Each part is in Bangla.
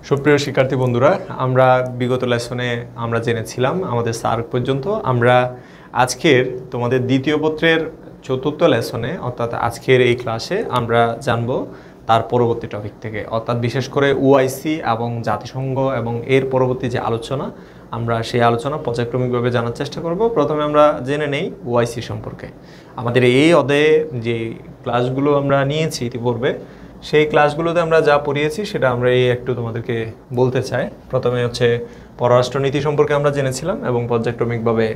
সুপ্রিয় শিক্ষার্থী বন্ধুরা, আমরা বিগত লেসনে আমরা জেনেছিলাম আমাদের সার্ক পর্যন্ত। আমরা আজকের তোমাদের দ্বিতীয় পত্রের চতুর্থ লেসনে অর্থাৎ আজকের এই ক্লাসে আমরা জানব তার পরবর্তী টপিক থেকে, অর্থাৎ বিশেষ করে ওআইসি এবং জাতিসংঘ এবং এর পরবর্তী যে আলোচনা, আমরা সেই আলোচনা পর্যায়ক্রমিকভাবে জানার চেষ্টা করব। প্রথমে আমরা জেনে নেই ওআইসি সম্পর্কে। আমাদের এই অধ্যায়ে যে ক্লাসগুলো আমরা নিয়েছি ইতিপূর্বে, সেই ক্লাসগুলোতে আমরা যা পড়িয়েছি সেটা আমরা এই একটু তোমাদেরকে বলতে চাই। প্রথমে হচ্ছে পররাষ্ট্রনীতি সম্পর্কে আমরা জেনেছিলাম এবং পর্যায়ক্রমিকভাবে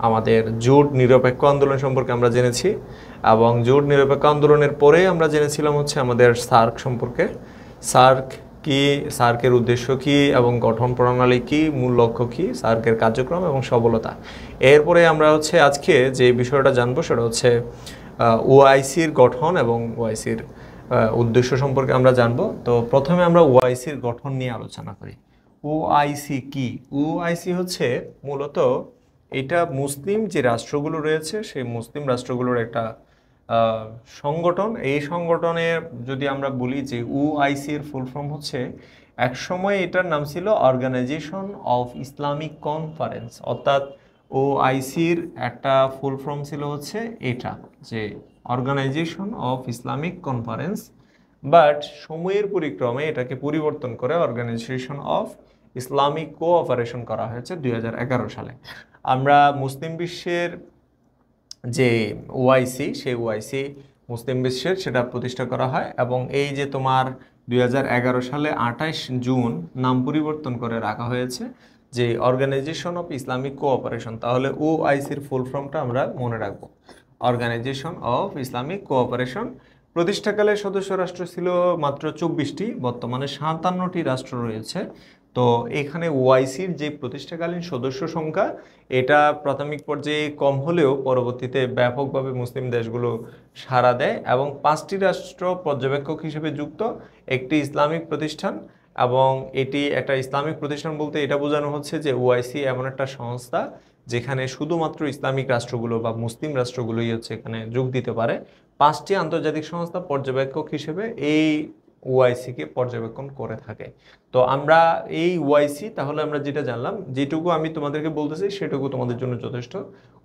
আমাদের জোট নিরপেক্ষ আন্দোলন সম্পর্কে আমরা জেনেছি, এবং জোট নিরপেক্ষ আন্দোলনের পরে আমরা জেনেছিলাম হচ্ছে আমাদের সার্ক সম্পর্কে। সার্ক কি, সার্কের উদ্দেশ্য কি এবং গঠন প্রণালী কি, মূল লক্ষ্য কি, সার্কের কার্যক্রম এবং সফলতা। এরপরে আমরা হচ্ছে আজকে যে বিষয়টা জানবো সেটা হচ্ছে ওআইসির গঠন এবং ওআইসির উদ্দেশ্য সম্পর্কে আমরা জানবো। তো প্রথমে আমরা ওআইসির গঠন নিয়ে আলোচনা করি। ওআইসি কি? ওআইসি হচ্ছে মূলত এটা মুসলিম যে রাষ্ট্রগুলো রয়েছে সেই মুসলিম রাষ্ট্রগুলোর একটা সংগঠন। এই সংগঠনের যদি আমরা বলি যে ওআইসির ফুল ফর্ম হচ্ছে, একসময় এটার নাম ছিল অর্গানাইজেশন অফ ইসলামিক কনফারেন্স, অর্থাৎ ওআইসির একটা ফুল ফর্ম ছিল হচ্ছে এটা, যে organisation of Islamic conference. But সময়ের পরিক্রমে এটাকে পরিবর্তন করে অর্গানাইজেশন অফ ইসলামিক কোঅপারেশন করা হয়েছে 2011 সালে। আমরা মুসলিম বিশ্বের যে ওআইসি, সেই ওআইসি মুসলিম বিশ্বের সেটা প্রতিষ্ঠা করা হয়, এবং এই যে তোমার 2011 সালে 28 জুন নাম পরিবর্তন করে রাখা হয়েছে যে অর্গানাইজেশন অফ ইসলামিক কোঅপারেশন। তাহলে ওআইসির ফুল ফর্মটা আমরা মনে রাখবো, অর্গানাইজেশন অফ ইসলামিক কোঅপারেশন। প্রতিষ্ঠাকালে সদস্য রাষ্ট্র ছিল মাত্র 24টি, বর্তমানে 57টি রাষ্ট্র রয়েছে। তো এখানে ওআইসির যে প্রতিষ্ঠাকালীন সদস্য সংখ্যা, এটা প্রাথমিক পর্যায়ে কম হলেও পরবর্তীতে ব্যাপকভাবে মুসলিম দেশগুলো সাড়া দেয়, এবং 5টি রাষ্ট্র পর্যবেক্ষক হিসেবে যুক্ত, একটি ইসলামিক প্রতিষ্ঠান। এবং এটি একটা ইসলামিক প্রতিষ্ঠান বলতে এটা বোঝানো হচ্ছে যে ওআইসি এমন একটা সংস্থা যেখানে শুধুমাত্র ইসলামিক রাষ্ট্রগুলো বা মুসলিম রাষ্ট্রগুলোই হচ্ছে এখানে যোগ দিতে পারে। 5টি আন্তর্জাতিক সংস্থা পর্যবেক্ষক হিসেবে এই ওআইসিকে পর্যবেক্ষণ করে থাকে। তো আমরা এই ওআইসি, তাহলে আমরা যেটা জানলাম, যেটুকু আমি তোমাদেরকে বলতেছি সেটুকু তোমাদের জন্য যথেষ্ট।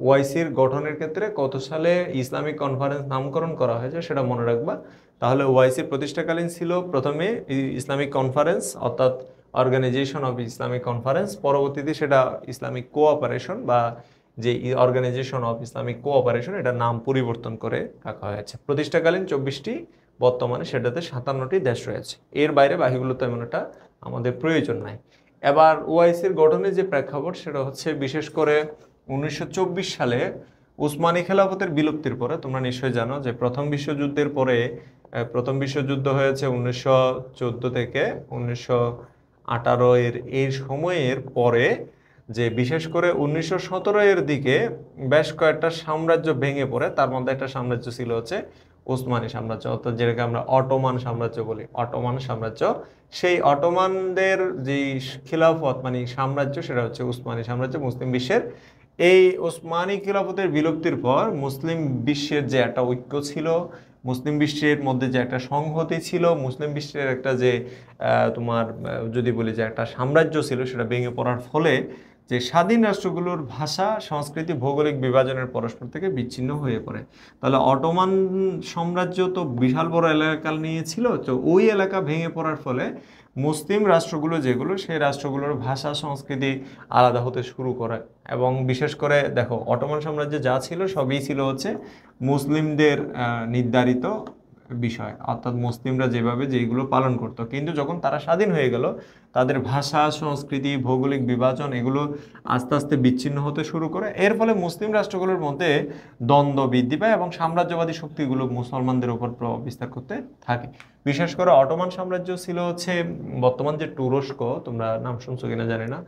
ওআইসির গঠনের ক্ষেত্রে কত সালে ইসলামিক কনফারেন্স নামকরণ করা হয়েছে সেটা মনে রাখবা। তাহলে ওআইসির প্রতিষ্ঠাকালীন ছিল প্রথমে ইসলামিক কনফারেন্স, অর্থাৎ অর্গানাইজেশন অফ ইসলামিক কনফারেন্স। পরবর্তীতে সেটা ইসলামিক কোঅপারেশন বা যে অর্গানাইজেশন অফ ইসলামিক কোঅপারেশন, এটা নাম পরিবর্তন করে রাখা হয়েছে। প্রতিষ্ঠাকালীন 24টি, বর্তমানে সেটাতে 57টি দেশ রয়েছে। এর বাইরে বাকিগুলোতে এমন একটা আমাদের প্রয়োজন নাই। এবার ওআইসির গঠনের যে প্রেক্ষাপট সেটা হচ্ছে বিশেষ করে 1924 সালে উসমানী খেলাফতের বিলুপ্তির পরে, তোমরা নিশ্চয়ই জানো যে প্রথম বিশ্বযুদ্ধের পরে, প্রথম বিশ্বযুদ্ধ হয়েছে 1914 থেকে 1918 এর এই সময়ের পরে, যে বিশেষ করে 1917 এর দিকে বেশ কয়েকটা সাম্রাজ্য ভেঙে পড়ে। তার মধ্যে একটা সাম্রাজ্য ছিল হচ্ছে উসমানী সাম্রাজ্য, অর্থাৎ যেটাকে আমরা অটোমান সাম্রাজ্য বলি, অটোমান সাম্রাজ্য। সেই অটোমানদের যে খিলাফত মানে সাম্রাজ্য, সেটা হচ্ছে উসমানী সাম্রাজ্য মুসলিম বিশ্বের। এই উসমানী খিলাফতের বিলুপ্তির পর মুসলিম বিশ্বের যে একটা ঐক্য ছিল, মুসলিম বিশ্বের মধ্যে যে একটা সংহতি ছিল, মুসলিম বিশ্বের একটা যে তোমার যদি বলি যে একটা সাম্রাজ্য ছিল, সেটা ভেঙে পড়ার ফলে যে স্বাধীন রাষ্ট্রগুলোর ভাষা, সংস্কৃতি, ভৌগোলিক বিভাজনের পরস্পর থেকে বিচ্ছিন্ন হয়ে পড়ে। তাহলে অটোমান সাম্রাজ্য তো বিশাল বড় এলাকা নিয়েছিল, তো ওই এলাকা ভেঙে পড়ার ফলে মুসলিম রাষ্ট্রগুলো যেগুলো, সেই রাষ্ট্রগুলোর ভাষা, সংস্কৃতি আলাদা হতে শুরু করে। এবং বিশেষ করে দেখো, অটোমান সাম্রাজ্যে যা ছিল সবই ছিল হচ্ছে মুসলিমদের নির্ধারিত বিষয়, অর্থাৎ মুসলিমরা যেভাবে যেগুলো পালন করত। কিন্তু যখন তারা স্বাধীন হয়ে গেল, তাদের ভাষা, সংস্কৃতি, ভৌগোলিক বিভাজন এগুলো আস্তে আস্তে বিচ্ছিন্ন হতে শুরু করে। এর ফলে মুসলিম রাষ্ট্রগুলোর মধ্যে দ্বন্দ্ব বৃদ্ধি পায় এবং সাম্রাজ্যবাদী শক্তিগুলো মুসলমানদের উপর প্রভাব বিস্তার করতে থাকে। বিশেষ করে অটোমান সাম্রাজ্য ছিল হচ্ছে বর্তমান যে তুরস্ক, তোমরা নাম শুনছো কিনা জানি না,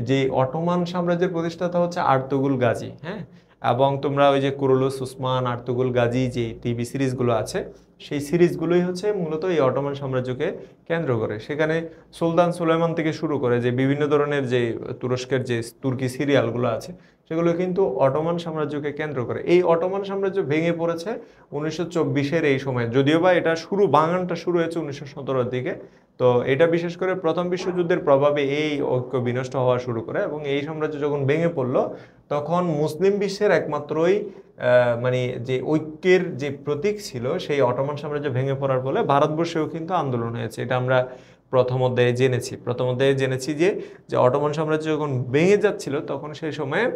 যে অটোমান সাম্রাজ্যের প্রতিষ্ঠাতা হচ্ছে আর্তুগুল গাজী। হ্যাঁ, এবং তোমরা ওই যে কুরুলুস উসমান, আর্তুগুল গাজী যে টিভি সিরিজগুলো আছে, সেই সিরিজগুলোই হচ্ছে মূলত এই অটোমান সাম্রাজ্যকে কেন্দ্র করে। সেখানে সুলতান সুলাইমান থেকে শুরু করে যে বিভিন্ন ধরনের যে তুরস্কের যে তুর্কি সিরিয়ালগুলো আছে, সেগুলো কিন্তু অটোমান সাম্রাজ্যকে কেন্দ্র করে। এই অটোমান সাম্রাজ্য ভেঙে পড়েছে 1924-এর এই সময়, যদিও বা এটা বাগানটা শুরু হয়েছে 1917-র দিকে। তো এটা বিশেষ করে প্রথম বিশ্বযুদ্ধের প্রভাবে এই ঐক্য বিনষ্ট হওয়া শুরু করে এবং এই সাম্রাজ্য যখন ভেঙে পড়লো তখন মুসলিম বিশ্বের একমাত্রই মানে যে ঐক্যের যে প্রতীক ছিল সেই অটোমান সাম্রাজ্য ভেঙে পড়ার ফলে ভারতবর্ষেও কিন্তু আন্দোলন হয়েছে। এটা আমরা প্রথম অধ্যায়ে জেনেছি যে অটোমান সাম্রাজ্য যখন ভেঙে যাচ্ছিল তখন সেই সময়ে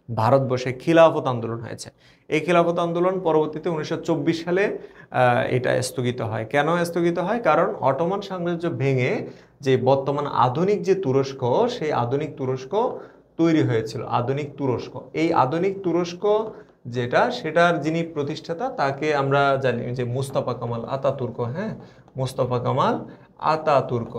ভারতবর্ষে খিলাফত আন্দোলন হয়েছে। এই খিলাফত আন্দোলন পরবর্তীতে 1924 সালে এটা স্থগিত হয়। কেন স্থগিত হয়? কারণ অটোমান সাম্রাজ্য ভেঙে যে বর্তমান আধুনিক যে তুরস্ক, সেই আধুনিক তুরস্ক তৈরি হয়েছিল। আধুনিক তুরস্ক, এই আধুনিক তুরস্ক সেটার যিনি প্রতিষ্ঠাতা তাকে আমরা জানি যে মুস্তাফা কামাল আতাতুর্ক। হ্যাঁ, মুস্তাফা কামাল আতাতুর্ক।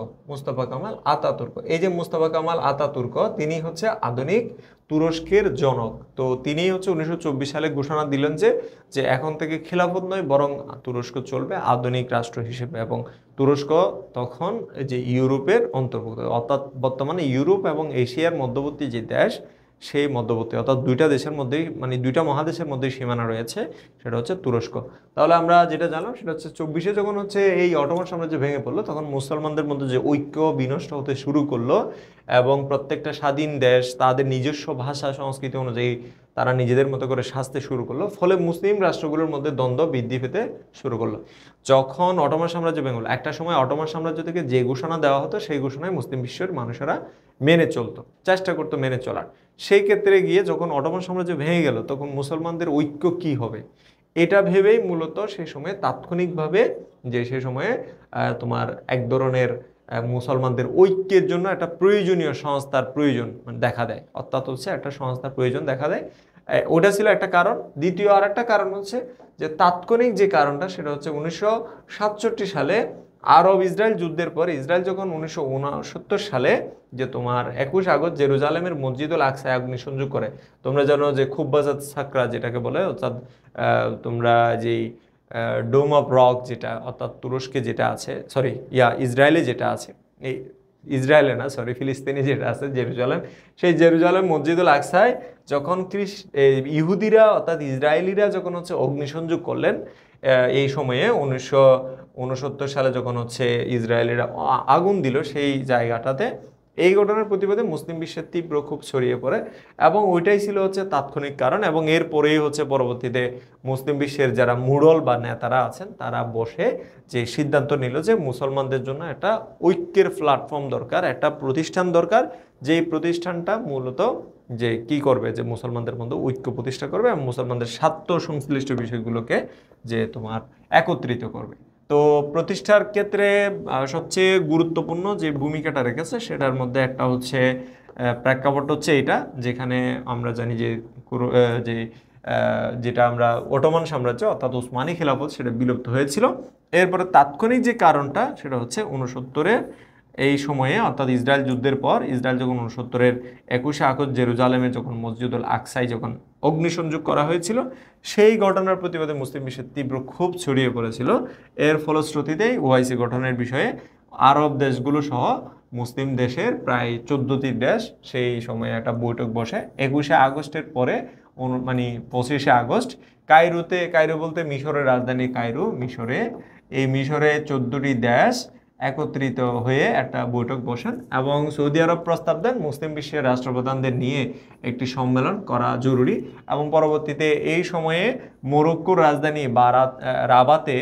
এই যে মুস্তাফা কামাল আতাতুর্ক, তিনি হচ্ছে আধুনিক তুরস্কের জনক। তো তিনি হচ্ছে 1924 সালে ঘোষণা দিলেন যে এখন থেকে খিলাফত নয়, বরং তুরস্ক চলবে আধুনিক রাষ্ট্র হিসেবে। এবং তুরস্ক তখন যে ইউরোপের অন্তর্ভুক্ত, অর্থাৎ বর্তমানে ইউরোপ এবং এশিয়ার মধ্যবর্তী যে দেশ, সেই মধ্যবর্তী অর্থাৎ দুইটা দেশের মধ্যেই, মানে দুইটা মহাদেশের মধ্যেই সীমানা রয়েছে, সেটা হচ্ছে তুরস্ক। তাহলে আমরা যেটা জানলাম সেটা হচ্ছে 24-এ যখন হচ্ছে এই অটোমান সাম্রাজ্য ভেঙে পড়লো তখন মুসলমানদের মধ্যে যে ঐক্য বিনষ্ট হতে শুরু করলো এবং প্রত্যেকটা স্বাধীন দেশ তাদের নিজস্ব ভাষা সংস্কৃতি অনুযায়ী তারা নিজেদের মতো করে সাজতে শুরু করলো, ফলে মুসলিম রাষ্ট্রগুলোর মধ্যে দ্বন্দ্ব বৃদ্ধি পেতে শুরু করলো। যখন অটোমান সাম্রাজ্য ভেঙে গেল, একটা সময় অটোমান সাম্রাজ্য থেকে যে ঘোষণা দেওয়া হতো সেই ঘোষণায় মুসলিম বিশ্বের মানুষেরা মেনে চলতো, চেষ্টা করতো মেনে চলার। সেই ক্ষেত্রে গিয়ে যখন অটোমান সাম্রাজ্য ভেঙে গেল তখন মুসলমানদের ঐক্য কি হবে এটা ভেবেই মূলত সেই সময়ে তাৎক্ষণিকভাবে সে সময়ে তোমার এক ধরনের মুসলমানদের ঐক্যের জন্য একটা প্রয়োজনীয় সংস্থার প্রয়োজন দেখা দেয়, অর্থাৎ হচ্ছে একটা সংস্থার প্রয়োজন দেখা দেয়। ওটা ছিল একটা কারণ। দ্বিতীয় আর একটা কারণ হচ্ছে যে তাৎক্ষণিক যে কারণটা, সেটা হচ্ছে 1967 সালে আরব ইসরায়েল যুদ্ধের পর ইসরায়েল যখন 1969 সালে যে তোমার 21 আগস্ট জেরুজালেমের মসজিদুল আকসায় অগ্নিসংযোগ করে। তোমরা জানো যে খুব্বাজাত সাকরা যেটাকে বলে, অর্থাৎ তোমরা যেই ডোম অফ রক যেটা অর্থাৎ তুরস্কে যেটা আছে, ইসরায়েলে যেটা আছে, এই ইসরায়েলে না, ফিলিস্তিনে যেটা আছে জেরুজালেম, সেই জেরুজালেম মসজিদুল আকসায় যখন ইহুদিরা অর্থাৎ ইসরায়েলিরা যখন হচ্ছে অগ্নিসংযোগ করলেন, এই সময়ে 1969 সালে যখন হচ্ছে ইসরায়েলিরা আগুন দিল সেই জায়গাটাতে, এই ঘটনার প্রতিবাদে মুসলিম বিশ্বের তীব্র ক্ষোভ ছড়িয়ে পড়ে এবং ওইটাই ছিল হচ্ছে তাৎক্ষণিক কারণ। এবং এরপরেই হচ্ছে পরবর্তীতে মুসলিম বিশ্বের যারা মুরল বা নেতারা আছেন তারা বসে যে সিদ্ধান্ত নিল যে মুসলমানদের জন্য একটা ঐক্যের প্ল্যাটফর্ম দরকার, একটা প্রতিষ্ঠান দরকার, যেই প্রতিষ্ঠানটা মূলত যে কি করবে, যে মুসলমানদের মধ্যে ঐক্য প্রতিষ্ঠা করবে এবং মুসলমানদের স্বার্থ সংশ্লিষ্ট বিষয়গুলোকে যে তোমার একত্রিত করবে। তো প্রতিষ্ঠার ক্ষেত্রে সবচেয়ে গুরুত্বপূর্ণ যে ভূমিকাটা রেখেছে সেটার মধ্যে একটা হচ্ছে প্রেক্ষাপট হচ্ছে এটা, যেখানে আমরা জানি যে যেটা আমরা অটোমান সাম্রাজ্য অর্থাৎ উসমানী খিলাফত সেটা বিলুপ্ত হয়েছিল। এরপরে তাৎক্ষণিক যে কারণটা সেটা হচ্ছে 69-এর এই সময়ে অর্থাৎ ইসরায়েল যুদ্ধের পর ইসরায়েল যখন 69-এর 21 আগস্ট জেরুজালেমে যখন মসজিদুল আকসায় যখন অগ্নিসংযোগ করা হয়েছিল, সেই ঘটনার প্রতিবাদে মুসলিম বিশ্বের তীব্র ক্ষোভ ছড়িয়ে পড়েছিল। এর ফলশ্রুতিতেই ওআইসি গঠনের বিষয়ে আরব দেশগুলো সহ মুসলিম দেশের প্রায় 14টি দেশ সেই সময়ে একটা বৈঠক বসে 21 আগস্টের পরে, মানে 25 আগস্ট কায়রো বলতে মিশরের রাজধানী কায়রো, মিশরে 14টি দেশ একত্রিত হয়ে একটা বৈঠক বসেন এবং সৌদি আরব প্রস্তাব দেন মুসলিম বিশ্বের রাষ্ট্রপ্রধানদের নিয়ে একটি সম্মেলন করা জরুরি। এবং পরবর্তীতে এই সময়ে মরক্কোর রাজধানী রাবাতে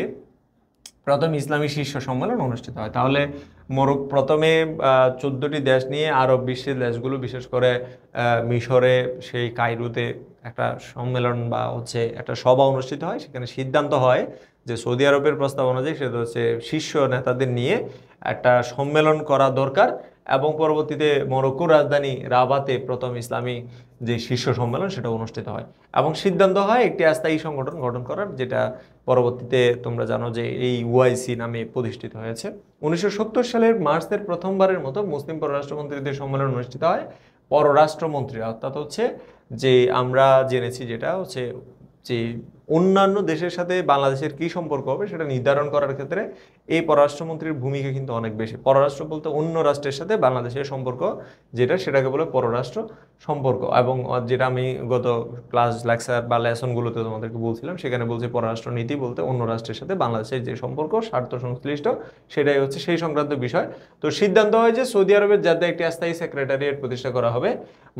প্রথম ইসলামী শীর্ষ সম্মেলন অনুষ্ঠিত হয়। তাহলে প্রথমে 14টি দেশ নিয়ে আরব বিশ্বের দেশগুলো, বিশেষ করে মিশরে সেই কায়রোতে একটা সম্মেলন বা হচ্ছে একটা সভা অনুষ্ঠিত হয়। সেখানে সিদ্ধান্ত হয় যে সৌদি আরবের প্রস্তাব অনুযায়ী সেটা হচ্ছে শীর্ষ নেতাদের নিয়ে একটা সম্মেলন করা দরকার। এবং পরবর্তীতে মরক্কোর রাজধানী রাবাতে প্রথম ইসলামী যে শীর্ষ সম্মেলন সেটা অনুষ্ঠিত হয় এবং সিদ্ধান্ত হয় একটি অস্থায়ী সংগঠন গঠন করার, যেটা পরবর্তীতে তোমরা জানো যে এই ওআইসি নামে প্রতিষ্ঠিত হয়েছে। 1970 সালের মার্চের প্রথমবারের মতো মুসলিম পররাষ্ট্রমন্ত্রীদের সম্মেলন অনুষ্ঠিত হয়। পররাষ্ট্রমন্ত্রী অর্থাৎ হচ্ছে যে আমরা জেনেছি যেটা হচ্ছে যে অন্যান্য দেশের সাথে বাংলাদেশের কি সম্পর্ক হবে সেটা নির্ধারণ করার ক্ষেত্রে এই পররাষ্ট্রমন্ত্রীর ভূমিকা কিন্তু অনেক বেশি। পররাষ্ট্র বলতে অন্য রাষ্ট্রের সাথে বাংলাদেশের সম্পর্ক যেটা, সেটাকে বলে পররাষ্ট্র সম্পর্ক। এবং যেটা আমি গত ক্লাস লেকচার বা লেসনগুলোতে তোমাদেরকে বলছিলাম, সেখানে বলছি পররাষ্ট্র নীতি বলতে অন্য রাষ্ট্রের সাথে বাংলাদেশের যে সম্পর্ক স্বার্থ সংশ্লিষ্ট সেটাই হচ্ছে সেই সংক্রান্ত বিষয়। তো সিদ্ধান্ত হয় যে সৌদি আরবের জেদ্দায় একটি স্থায়ী সেক্রেটারিয়েট প্রতিষ্ঠা করা হবে।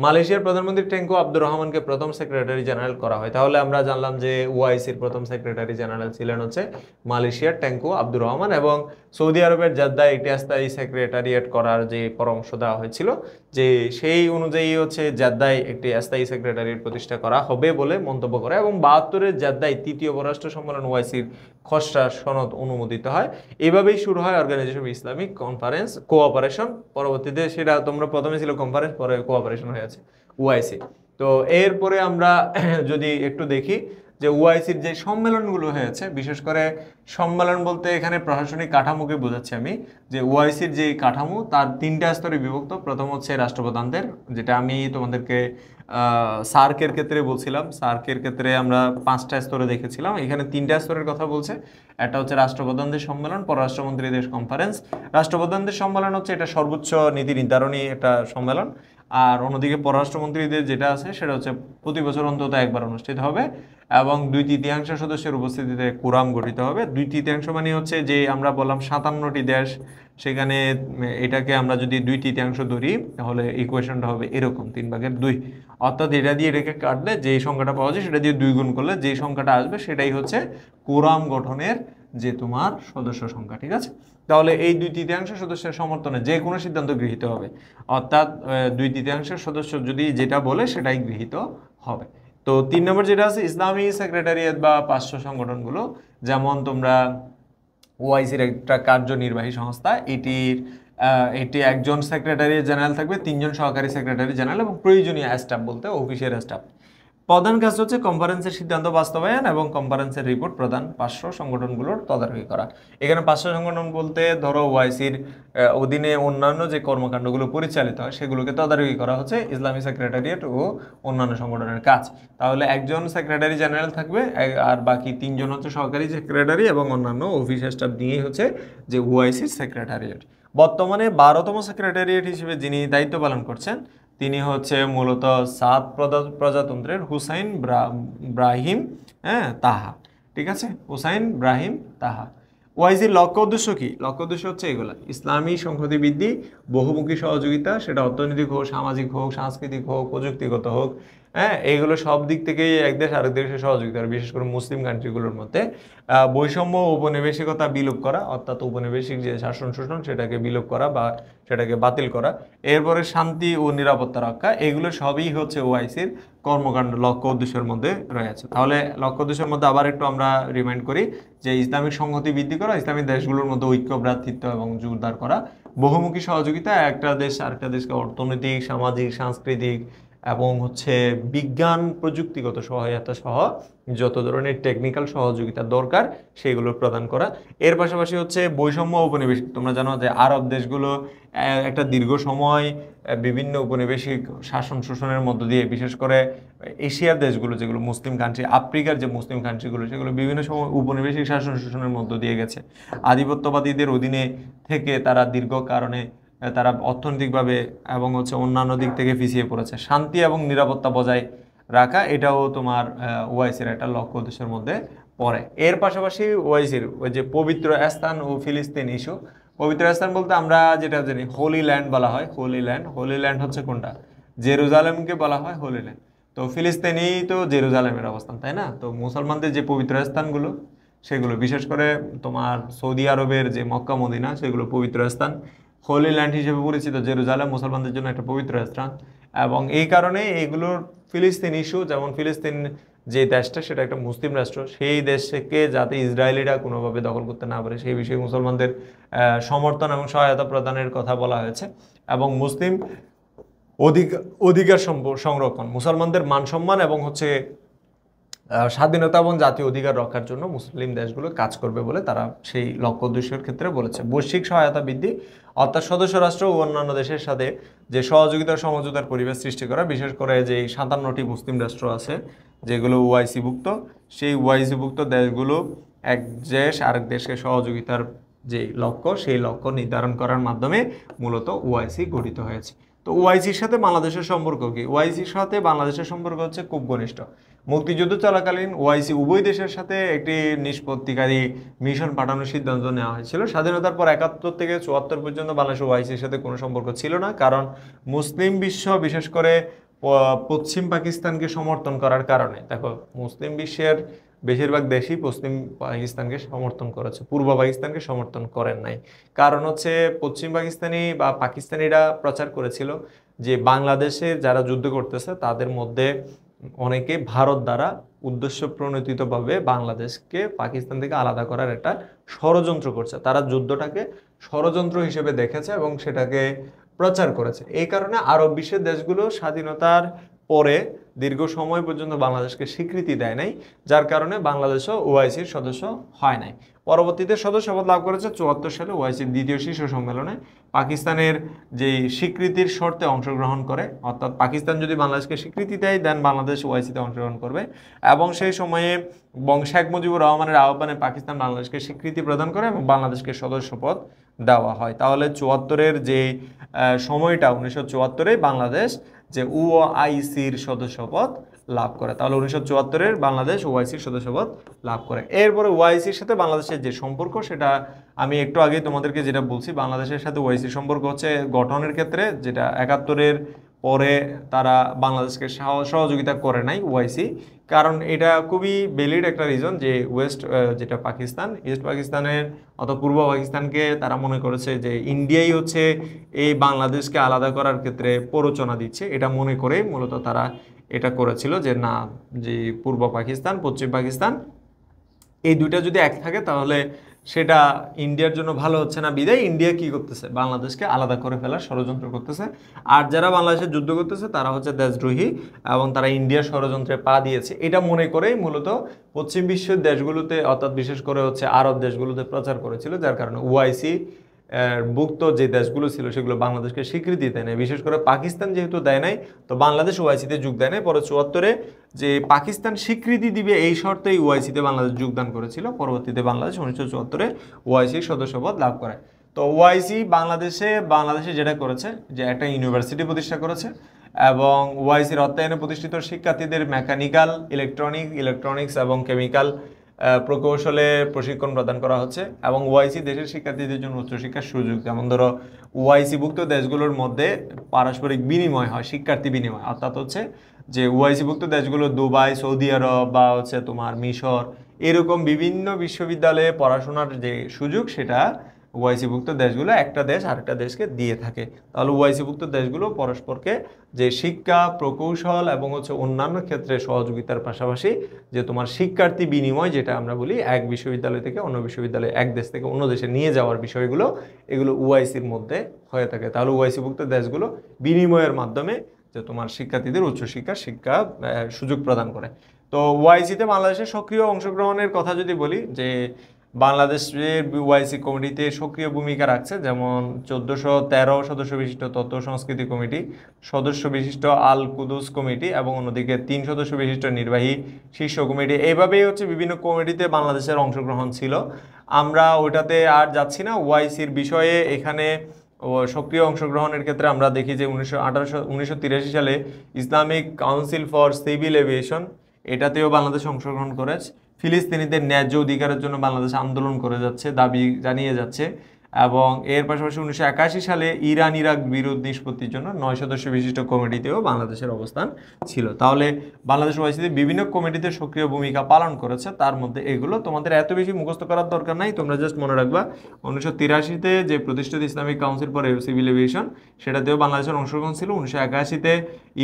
মালয়েশিয়ার প্রধানমন্ত্রী টেঙ্কু আব্দুর রহমানকে প্রথম সেক্রেটারি জেনারেল করা হয়। তাহলে আমরা জানলাম যে ওআইসির প্রথম সেক্রেটারি জেনারেল ছিলেন হচ্ছে মালয়েশিয়ার টেঙ্কু আব্দুর রহমান, এবং সৌদি আরবের জেদ্দায় একটি স্থায়ী সেক্রেটারিয়েট করার যে পরামর্শ দেওয়া হয়েছিল, যে সেই অনুযায়ী হচ্ছে জেদ্দায় একটি স্থায়ী সেক্রেটারিয়েট প্রতিষ্ঠা করা হবে বলে মন্তব্য করে। এবং 72-এর জেদ্দায় তৃতীয় পররাষ্ট্র সম্মেলন ওআইসির খসড়া সনদ অনুমোদিত হয়। এভাবেই শুরু হয় organisation of Islamic conference cooperation. পরবর্তীতে সেটা তোমরা প্রথমে ছিল কনফারেন্স, পরে কোঅপারেশন হয়েছে ওআইসি। তো এরপরে আমরা যদি একটু দেখি যে ওআইসির যে সম্মেলনগুলো হয়েছে, বিশেষ করে সম্মেলন বলতে এখানে প্রশাসনিক কাঠামোকে বোঝাচ্ছি আমি, যে ওআইসির যে কাঠামো তার 3টা স্তরে বিভক্ত। প্রথম হচ্ছে রাষ্ট্রপ্রধানদের, যেটা আমি তোমাদেরকে সার্কের ক্ষেত্রে বলছিলাম। সার্কের ক্ষেত্রে আমরা 5টা স্তরে দেখেছিলাম, এখানে 3টা স্তরের কথা বলছে। একটা হচ্ছে রাষ্ট্রপ্রধানদের সম্মেলন, পররাষ্ট্রমন্ত্রীদের কনফারেন্স। রাষ্ট্রপ্রধানদের সম্মেলন হচ্ছে এটা সর্বোচ্চ নীতি নির্ধারণী একটা সম্মেলন। আর অন্যদিকে পররাষ্ট্রমন্ত্রীদের যেটা আছে সেটা হচ্ছে প্রতি বছর অন্তত একবার অনুষ্ঠিত হবে, এবং 2/3 সদস্যের উপস্থিতিতে কোরাম গঠিত হবে। 2/3 মানে হচ্ছে যে আমরা বললাম 57টি দেশ, সেখানে এটাকে আমরা যদি 2/3 ধরি তাহলে ইকুয়েশনটা হবে এরকম 3/2, অর্থাৎ এটা দিয়ে এটাকে কাটলে যেই সংখ্যাটা পাওয়া যায় সেটা দিয়ে 2 গুণ করলে যেই সংখ্যাটা আসবে সেটাই হচ্ছে কোরাম গঠনের যে তোমার সদস্য সংখ্যা। ঠিক আছে, তাহলে এই 2/3 সদস্যের সমর্থনে যে কোনো সিদ্ধান্ত গৃহীত হবে, অর্থাৎ 2/3 সদস্য যদি যেটা বলে সেটাই গৃহীত হবে। তো 3 নম্বর যেটা আছে ইসলামী সেক্রেটারিয়েট বা 500 সংগঠনগুলো, যেমন তোমরা ওআইসির একটা কার্যনির্বাহী সংস্থা, এটি একজন সেক্রেটারি জেনারেল থাকবে, 3জন সহকারী সেক্রেটারি জেনারেল এবং প্রয়োজনীয় স্টাফ বলতে অফিসের স্টাফ। প্রধান কাজ হচ্ছে কনফারেন্সের সিদ্ধান্ত বাস্তবায়ন এবং কনফারেন্সের রিপোর্ট প্রদান, 500 সংগঠনগুলোর তদারকি করা। এখানে 500 সংগঠন বলতে ধরো ওআইসির অধীনে অন্যান্য যে কর্মকাণ্ডগুলো পরিচালিত হয় সেগুলোকে তদারকি করা হচ্ছে ইসলামী সেক্রেটারিয়েট ও অন্যান্য সংগঠনের কাজ। তাহলে একজন সেক্রেটারি জেনারেল থাকবে, আর বাকি 3জন হচ্ছে সহকারী সেক্রেটারি এবং অন্যান্য অফিস স্টাফ নিয়েই হচ্ছে যে ওআইসির সেক্রেটারিয়েট। বর্তমানে 12তম সেক্রেটারিয়েট হিসেবে যিনি দায়িত্ব পালন করছেন তিনি হচ্ছে মূলত সাদ প্রজাতন্ত্রের হুসাইন ব্রাহিম তাহা। ঠিক আছে, হুসাইন ব্রাহিম তাহা। ওআইসির লক্ষ্য উদ্দেশ্য কি? লক্ষ্য উদ্দেশ্য হচ্ছে এগুলা: ইসলামী সংহতি বৃদ্ধি, বহুমুখী সহযোগিতা, সেটা অর্থনৈতিক হোক, সামাজিক হোক, সাংস্কৃতিক হোক, প্রযুক্তিগত হোক, এইগুলো সব দিক থেকেই এক দেশ আরেক দেশের সহযোগিতা, বিশেষ করে মুসলিম কান্ট্রিগুলোর মধ্যে। বৈষম্য উপনিবেশিকতা বিলোপ করা, অর্থাৎ উপনিবেশিক যে শাসন শোষণ সেটাকে বিলোপ করা বা সেটাকে বাতিল করা। এরপরে শান্তি ও নিরাপত্তা রক্ষা, এগুলো সবই হচ্ছে ওআইসির কর্মকাণ্ড লক্ষ্য উদ্দেশ্যের মধ্যে রয়েছে। তাহলে লক্ষ্য উদ্দেশ্যের মধ্যে আবার একটু আমরা রিমাইন্ড করি যে ইসলামিক সংহতি বৃদ্ধি করা, ইসলামী দেশগুলোর মধ্যে ঐক্য, ভ্রাতৃত্ব এবং জোরদার করা, বহুমুখী সহযোগিতা, একটা দেশ আরেকটা দেশকে অর্থনৈতিক, সামাজিক, সাংস্কৃতিক এবং হচ্ছে বিজ্ঞান প্রযুক্তিগত সহায়তা সহ যত ধরনের টেকনিক্যাল সহযোগিতা দরকার সেগুলো প্রদান করা। এর পাশাপাশি হচ্ছে বৈষম্য উপনিবেশিক, তোমরা জানো যে আরব দেশগুলো একটা দীর্ঘ সময় বিভিন্ন উপনিবেশিক শাসন শোষণের মধ্য দিয়ে, বিশেষ করে এশিয়ার দেশগুলো যেগুলো মুসলিম কান্ট্রি, আফ্রিকার যে মুসলিম কান্ট্রিগুলো সেগুলো বিভিন্ন সময় উপনিবেশিক শাসন শোষণের মধ্য দিয়ে গেছে। আধিপত্যবাদীদের অধীনে থেকে তারা দীর্ঘ কারণে তারা অর্থনৈতিকভাবে এবং হচ্ছে অন্যান্য দিক থেকে পিছিয়ে পড়েছে। শান্তি এবং নিরাপত্তা বজায় রাখা, এটাও তোমার ওআইসির একটা লক্ষ্য উদ্দেশ্যের মধ্যে পড়ে। এর পাশাপাশি ওআইসির ওই যে পবিত্র স্থান ও ফিলিস্তিন ইস্যু, পবিত্র স্থান বলতে আমরা যেটা জানি হোলি ল্যান্ড বলা হয়। হোলি ল্যান্ড হচ্ছে কোনটা? জেরুজালেমকে বলা হয় হোলি ল্যান্ড। তো ফিলিস্তিনেই তো জেরুজালেমের অবস্থান, তাই না? তো মুসলমানদের যে পবিত্র স্থানগুলো সেগুলো, বিশেষ করে তোমার সৌদি আরবের যে মক্কা মদিনা সেগুলো পবিত্র স্থান। হোলি ল্যান্ড হিসেবে পরিচিত জেরুজালেম মুসলমানদের জন্য একটা পবিত্র স্থান, এবং এই কারণে এগুলোর ফিলিস্তিন ইস্যু, যেমন ফিলিস্তিন যে দেশটা সেটা একটা মুসলিম রাষ্ট্র, সেই দেশকে যাতে ইসরায়েলিরা কোনোভাবে দখল করতে না পারে সেই বিষয়ে মুসলমানদের সমর্থন এবং সহায়তা প্রদানের কথা বলা হয়েছে। এবং মুসলিম অধিকার সংরক্ষণ, মুসলমানদের মান সম্মান এবং হচ্ছে স্বাধীনতা এবং জাতীয় অধিকার রক্ষার জন্য মুসলিম দেশগুলো কাজ করবে বলে তারা সেই লক্ষ্য উদ্দেশ্যের ক্ষেত্রে বলেছে। বৈশ্বিক সহায়তা বৃদ্ধি, অর্থাৎ সদস্য রাষ্ট্র ও অন্যান্য দেশের সাথে যে সহযোগিতা সমঝোতার পরিবেশ সৃষ্টি করা, বিশেষ করে যে 57টি মুসলিম রাষ্ট্র আছে যেগুলো ওআইসি ভুক্ত, সেই ওআইসি ভুক্ত দেশগুলো এক দেশ আরেক দেশকে সহযোগিতার যে লক্ষ্য, সেই লক্ষ্য নির্ধারণ করার মাধ্যমে মূলত ওআইসি গঠিত হয়েছে। তো ওআইসির সাথে বাংলাদেশের সম্পর্ক কি? ওআইসির সাথে বাংলাদেশের সম্পর্ক হচ্ছে খুব ঘনিষ্ঠ। মুক্তিযুদ্ধ চলাকালীন ওআইসি উভয় দেশের সাথে একটি নিষ্পত্তিকারী মিশন পাঠানোর সিদ্ধান্ত নেওয়া হয়েছিল। স্বাধীনতার পর 71 থেকে 74 পর্যন্ত বাংলাদেশ ওআইসির সাথে কোনো সম্পর্ক ছিল না, কারণ মুসলিম বিশ্ব বিশেষ করে পশ্চিম পাকিস্তানকে সমর্থন করার কারণে, দেখো মুসলিম বিশ্বের বেশিরভাগ দেশই পশ্চিম পাকিস্তানকে সমর্থন করেছে, পূর্ব পাকিস্তানকে সমর্থন করেন নাই। কারণ হচ্ছে পশ্চিম পাকিস্তানি বা পাকিস্তানিরা প্রচার করেছিল যে বাংলাদেশের যারা যুদ্ধ করতেছে তাদের মধ্যে অনেকে ভারত দ্বারা উদ্দেশ্য প্রণোদিতভাবে বাংলাদেশকে পাকিস্তান থেকে আলাদা করার একটা ষড়যন্ত্র করছে। তারা যুদ্ধটাকে ষড়যন্ত্র হিসেবে দেখেছে এবং সেটাকে প্রচার করেছে। এই কারণে আরব বিশ্বের দেশগুলো স্বাধীনতার পরে দীর্ঘ সময় পর্যন্ত বাংলাদেশকে স্বীকৃতি দেয় নাই, যার কারণে বাংলাদেশও ওআইসির সদস্য হয় নাই। পরবর্তীতে সদস্যপদ লাভ করেছে 74 সালে ওআইসির দ্বিতীয় শীর্ষ সম্মেলনে পাকিস্তানের যে স্বীকৃতির শর্তে অংশগ্রহণ করে, অর্থাৎ পাকিস্তান যদি বাংলাদেশকে স্বীকৃতি দেয় দেন বাংলাদেশ ওআইসিতে অংশগ্রহণ করবে। এবং সেই সময়ে শেখ মুজিবুর রহমানের আহ্বানে পাকিস্তান বাংলাদেশকে স্বীকৃতি প্রদান করে এবং বাংলাদেশকে সদস্যপদ দেওয়া হয়। তাহলে 74-এর যে সময়টা, 1974-এ বাংলাদেশ যে ওআইসির সদস্যপদ লাভ করে। তাহলে 1974-এর বাংলাদেশ ওআইসির সদস্যপদ লাভ করে। এরপরে ওআইসির সাথে বাংলাদেশের যে সম্পর্ক, সেটা আমি একটু আগেই তোমাদেরকে যেটা বলছি, বাংলাদেশের সাথে ওআইসির সম্পর্ক হচ্ছে গঠনের ক্ষেত্রে, যেটা 71-এর পরে তারা বাংলাদেশকে সহযোগিতা করে নাই ওআইসি, কারণ এটা খুবই ভ্যালিড একটা রিজন যে যেটা পাকিস্তান, ইস্ট পাকিস্তানের অথবা পূর্ব পাকিস্তানকে তারা মনে করেছে যে ইন্ডিয়াই হচ্ছে এই বাংলাদেশকে আলাদা করার ক্ষেত্রে প্ররোচনা দিচ্ছে। এটা মনে করে মূলত তারা এটা করেছিল যে না, যে পূর্ব পাকিস্তান পশ্চিম পাকিস্তান এই দুইটা যদি এক থাকে তাহলে সেটা ইন্ডিয়ার জন্য ভালো হচ্ছে না, বিদায় ইন্ডিয়া কি করতেছে, বাংলাদেশকে আলাদা করে ফেলার ষড়যন্ত্র করতেছে। আর যারা বাংলাদেশে যুদ্ধ করতেছে তারা হচ্ছে দেশদ্রোহী এবং তারা ইন্ডিয়ার ষড়যন্ত্রে পা দিয়েছে। এটা মনে করেই মূলত পশ্চিম বিশ্বের দেশগুলোতে, অর্থাৎ বিশেষ করে হচ্ছে আরব দেশগুলোতে প্রচার করেছিল, যার কারণে ওআইসি ভুক্ত যে দেশগুলো ছিল সেগুলো বাংলাদেশকে স্বীকৃতি দেয় নাই। বিশেষ করে পাকিস্তান যেহেতু দেয় নাই, তো বাংলাদেশ ওআইসিতে যোগ দেয় নাই। পরে 74-এ যে পাকিস্তান স্বীকৃতি দিবে এই শর্তেই ওআইসিতে বাংলাদেশ যোগদান করেছিল। পরবর্তীতে বাংলাদেশ 1974-এ ওআইসির সদস্যপদ লাভ করে। তো ওআইসি বাংলাদেশে যেটা করেছে যে একটা ইউনিভার্সিটি প্রতিষ্ঠা করেছে এবং ওআইসির অর্থায়নে প্রতিষ্ঠিত শিক্ষার্থীদের মেকানিক্যাল, ইলেকট্রনিক্স এবং কেমিক্যাল প্রকৌশলে প্রশিক্ষণ প্রদান করা হচ্ছে। এবং ওআইসি দেশের শিক্ষার্থীদের জন্য উচ্চশিক্ষার সুযোগ, যেমন ধরো ওআইসিভুক্ত দেশগুলোর মধ্যে পারস্পরিক বিনিময় হয়, শিক্ষার্থী বিনিময়, অর্থাৎ হচ্ছে যে ওআইসিভুক্ত দেশগুলো দুবাই, সৌদি আরব বা হচ্ছে তোমার মিশর, এরকম বিভিন্ন বিশ্ববিদ্যালয়ে পড়াশোনার যে সুযোগ সেটা ওআইসিভুক্ত দেশগুলো একটা দেশ আরেকটা দেশকে দিয়ে থাকে। তাহলে ওআইসিভুক্ত দেশগুলো পরস্পরকে যে শিক্ষা, প্রকৌশল এবং হচ্ছে অন্যান্য ক্ষেত্রে সহযোগিতার পাশাপাশি যে তোমার শিক্ষার্থী বিনিময়, যেটা আমরা বলি এক বিশ্ববিদ্যালয় থেকে অন্য বিশ্ববিদ্যালয়ে, এক দেশ থেকে অন্য দেশে নিয়ে যাওয়ার বিষয়গুলো, এগুলো ওআইসির মধ্যে হয়ে থাকে। তাহলে ওআইসিভুক্ত দেশগুলো বিনিময়ের মাধ্যমে যে তোমার শিক্ষার্থীদের উচ্চশিক্ষা সুযোগ প্রদান করে। তো ওআইসিতে বাংলাদেশের সক্রিয় অংশগ্রহণের কথা যদি বলি, যে বাংলাদেশের ওআইসি কমিটিতে সক্রিয় ভূমিকা রাখছে, যেমন 1413 সদস্য বিশিষ্ট তথ্য সংস্কৃতি কমিটি, সদস্য বিশিষ্ট আল কুদুস কমিটি এবং অন্যদিকে 3 সদস্য বিশিষ্ট নির্বাহী শীর্ষ কমিটি। এইভাবেই হচ্ছে বিভিন্ন কমিটিতে বাংলাদেশের অংশগ্রহণ ছিল। আমরা ওইটাতে আর যাচ্ছি না। ওআইসির বিষয়ে এখানে সক্রিয় অংশগ্রহণের ক্ষেত্রে আমরা দেখি যে 1983 সালে Islamic council for civil aviation, এটাতেও বাংলাদেশ অংশগ্রহণ করেছে। ফিলিস্তিনিদের ন্যায্য অধিকারের জন্য বাংলাদেশ আন্দোলন করে যাচ্ছে, দাবি জানিয়ে যাচ্ছে। এবং এর পাশাপাশি 1981 সালে ইরাক বিরোধ নিষ্পত্তির জন্য 9 সদস্য বিশিষ্ট কমিটিতেও বাংলাদেশের অবস্থান ছিল। তাহলে বাংলাদেশ ওআইসিতে বিভিন্ন কমিটিতে সক্রিয় ভূমিকা পালন করেছে। তার মধ্যে এগুলো তোমাদের এত বেশি মুখস্থ করার দরকার নাই, তোমরা জাস্ট মনে রাখবা 1983-তে যে প্রতিষ্ঠিত Islamic council for civil aviation, সেটাতেও বাংলাদেশের অংশগ্রহণ ছিল। 1981-তে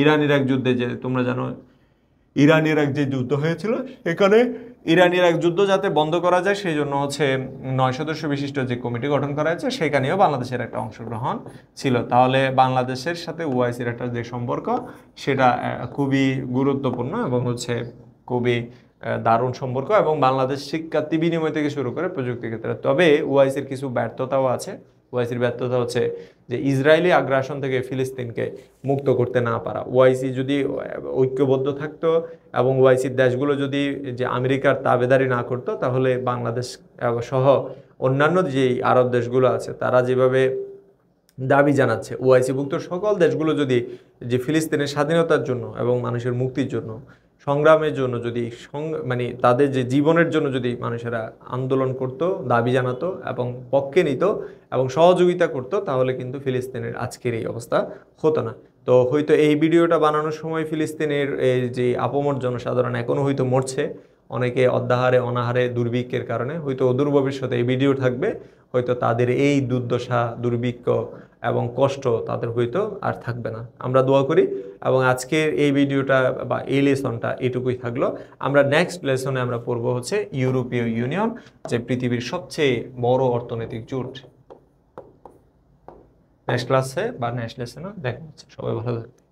ইরাক যুদ্ধে, যে তোমরা জানো ইরাক যে যুদ্ধ হয়েছিল, সেখানে ইরাক যুদ্ধ যাতে বন্ধ করা যায় সেই জন্য হচ্ছে 9 সদস্য বিশিষ্ট যে কমিটি গঠন করা হয়েছে, সেখানেও বাংলাদেশের একটা অংশগ্রহণ ছিল। তাহলে বাংলাদেশের সাথে ওআইসির একটা যে সম্পর্ক, সেটা খুবই গুরুত্বপূর্ণ এবং হচ্ছে খুবই দারুণ সম্পর্ক এবং বাংলাদেশ শিক্ষার্থী বিনিময় থেকে শুরু করে প্রযুক্তি ক্ষেত্রে। তবে ওআইসির কিছু ব্যর্থতাও আছে। ওআইসির ব্যর্থতা হচ্ছে যে ইসরায়েলি আগ্রাসন থেকে ফিলিস্তিনকে মুক্ত করতে না পারা। ওআইসি যদি ঐক্যবদ্ধ থাকতো এবং ওআইসির দেশগুলো যদি যে আমেরিকার তাবেদারি না করতো, তাহলে বাংলাদেশ সহ অন্যান্য যেই আরব দেশগুলো আছে তারা যেভাবে দাবি জানাচ্ছে, ওআইসিভুক্ত সকল দেশগুলো যদি যে ফিলিস্তিনের স্বাধীনতার জন্য এবং মানুষের মুক্তির জন্য সংগ্রামের জন্য যদি মানে তাদের যে জীবনের জন্য যদি মানুষেরা আন্দোলন করত, দাবি জানাতো এবং পক্ষে নিত এবং সহযোগিতা করত, তাহলে কিন্তু ফিলিস্তিনের আজকের এই অবস্থা হতো না। তো হয়তো এই ভিডিওটা বানানোর সময় ফিলিস্তিনের এই যে আপামর জনসাধারণ এখনও হয়তো মরছে, অনেকে অদ্যাহারে অনাহারে দুর্ভিক্ষের কারণে, হয়তো অদূর ভবিষ্যতে এই ভিডিও থাকবে, হয়তো তাদের এই দুর্দশা দুর্ভিক্ষ এবং কষ্ট তাদের হয়তো আর থাকবে না। আমরা দোয়া করি। এবং আজকের এই ভিডিওটা বা এই লেসনটা এটুকুই থাকলো। আমরা নেক্সট লেসনে আমরা পড়বো হচ্ছে ইউরোপীয় ইউনিয়ন, যে পৃথিবীর সবচেয়ে বড় অর্থনৈতিক জোট। নেক্সট ক্লাসে বা নেক্সট লেসনে দেখা হচ্ছে। সবাই ভালো থাকবে।